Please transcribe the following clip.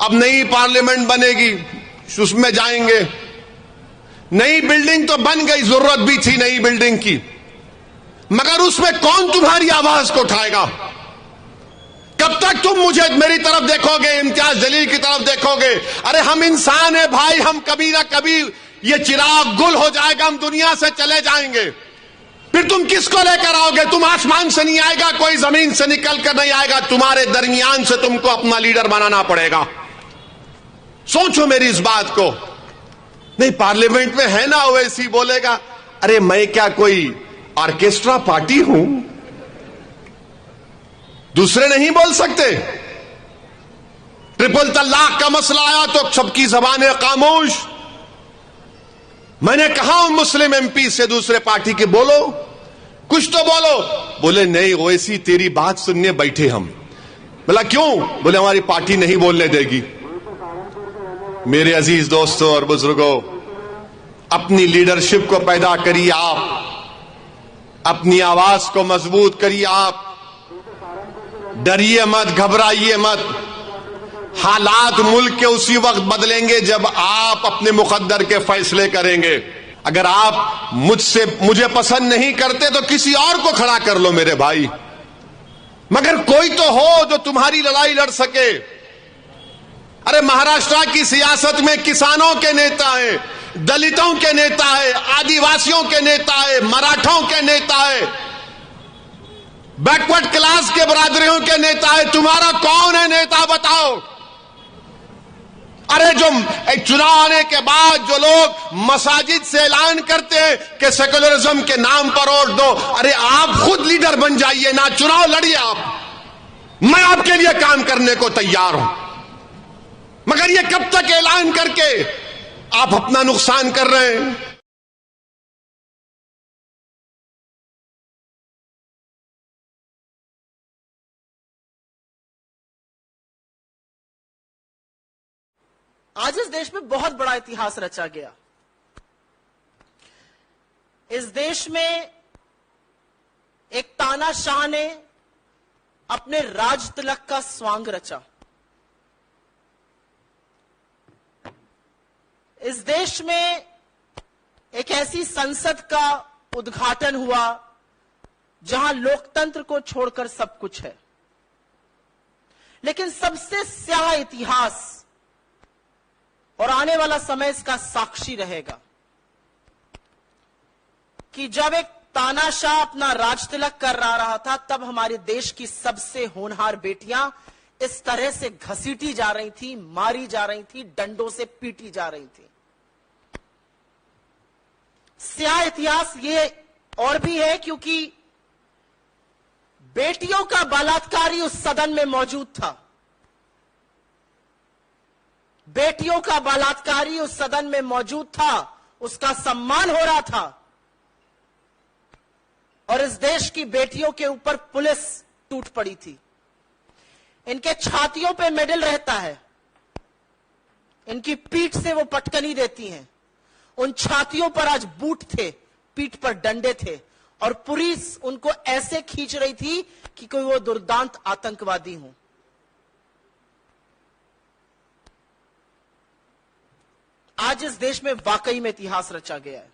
अब नई पार्लियामेंट बनेगी, उसमें जाएंगे। नई बिल्डिंग तो बन गई, जरूरत भी थी नई बिल्डिंग की, मगर उसमें कौन तुम्हारी आवाज को उठाएगा? कब तक तुम मुझे मेरी तरफ देखोगे, इम्तियाज जलील की तरफ देखोगे? अरे हम इंसान है भाई, हम कभी ना कभी ये चिराग गुल हो जाएगा, हम दुनिया से चले जाएंगे। फिर तुम किसको लेकर आओगे? तुम आसमान से नहीं आएगा, कोई जमीन से निकल कर नहीं आएगा, तुम्हारे दरमियान से तुमको अपना लीडर बनाना पड़ेगा। सोचो मेरी इस बात को। नहीं, पार्लियामेंट में है ना ओवैसी बोलेगा, अरे मैं क्या कोई ऑर्केस्ट्रा पार्टी हूं? दूसरे नहीं बोल सकते। ट्रिपल तलाक का मसला आया तो सबकी जबानें खामोश। मैंने कहा उन मुस्लिम एमपी से दूसरे पार्टी के, बोलो कुछ तो बोलो। बोले नहीं ओवैसी तेरी बात सुनने बैठे हम। बोला क्यों? बोले हमारी पार्टी नहीं बोलने देगी। मेरे अजीज दोस्तों और बुजुर्गों, अपनी लीडरशिप को पैदा करिए आप, अपनी आवाज को मजबूत करिए आप। डरिए मत, घबराइए मत। हालात मुल्क के उसी वक्त बदलेंगे जब आप अपने मुकद्दर के फैसले करेंगे। अगर आप मुझे पसंद नहीं करते तो किसी और को खड़ा कर लो मेरे भाई, मगर कोई तो हो जो तुम्हारी लड़ाई लड़ सके। अरे महाराष्ट्र की सियासत में किसानों के नेता है, दलितों के नेता है, आदिवासियों के नेता है, मराठों के नेता है, बैकवर्ड क्लास के बरादरियों के नेता है। तुम्हारा कौन है नेता बताओ? अरे जो चुनाव आने के बाद जो लोग मसाजिद से ऐलान करते हैं कि सेकुलरिज्म के नाम पर वोट दो, अरे आप खुद लीडर बन जाइए ना, चुनाव लड़िए आप। मैं आपके लिए काम करने को तैयार हूं, मगर ये कब तक ऐलान करके आप अपना नुकसान कर रहे हैं? आज इस देश में बहुत बड़ा इतिहास रचा गया। इस देश में एक तानाशाह ने अपने राज तिलक का स्वांग रचा। इस देश में एक ऐसी संसद का उद्घाटन हुआ जहां लोकतंत्र को छोड़कर सब कुछ है। लेकिन सबसे स्याह इतिहास और आने वाला समय इसका साक्षी रहेगा कि जब एक तानाशाह अपना राज तिलक कर रहा था, तब हमारे देश की सबसे होनहार बेटियां इस तरह से घसीटी जा रही थी, मारी जा रही थी, डंडों से पीटी जा रही थी। स्याह इतिहास ये और भी है क्योंकि बेटियों का बलात्कारी उस सदन में मौजूद था। बेटियों का बलात्कारी उस सदन में मौजूद था, उसका सम्मान हो रहा था, और इस देश की बेटियों के ऊपर पुलिस टूट पड़ी थी। इनके छातियों पे मेडल रहता है, इनकी पीठ से वो पटकनी देती हैं। उन छातियों पर आज बूट थे, पीठ पर डंडे थे, और पुलिस उनको ऐसे खींच रही थी कि कोई वो दुर्दांत आतंकवादी हो। आज इस देश में वाकई में इतिहास रचा गया है।